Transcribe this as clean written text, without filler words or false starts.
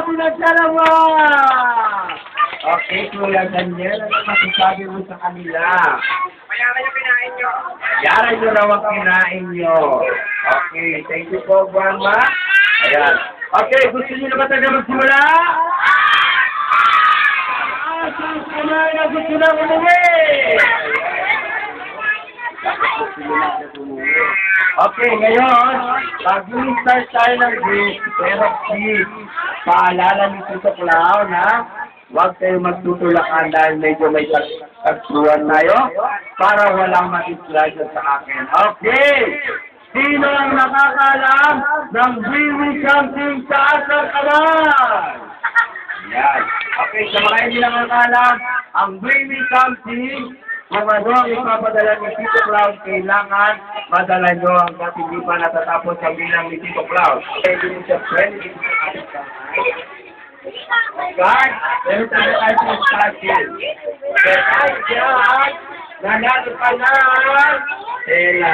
Pinagsalawa! Okay, Kuya Daniel, ano masasabi mo sa kanila? Bayaran yung kinain nyo. Yaran nyo raw ang kinain nyo. Okay, thank you po, Grandma. Ayan. Okay, gusto nyo na ba talaga magsimula? Sama na gusto na umuwi! Okay, ngayon, mag-start tayo ng group. Pero please, paalala ni Tito Clown, ha? Huwag kayo magtutulakan dahil medyo may tagsuhan tayo para walang madistraction sa akin. Okay! Sino ang nakakalam ng Wiwi Something sa asang kamay? Yan. Okay, sa mga hindi nakakalam, ang Wiwi Something, kung ano ang ipapadala ni Tito Clown, kailangan madala nyo hanggang hindi pa natatapos ang bilang ni Tito Clown. Okay, din sa friend. God, meron tayo tayo sa starting. Kaya dyan, nanalo ka na. Tela.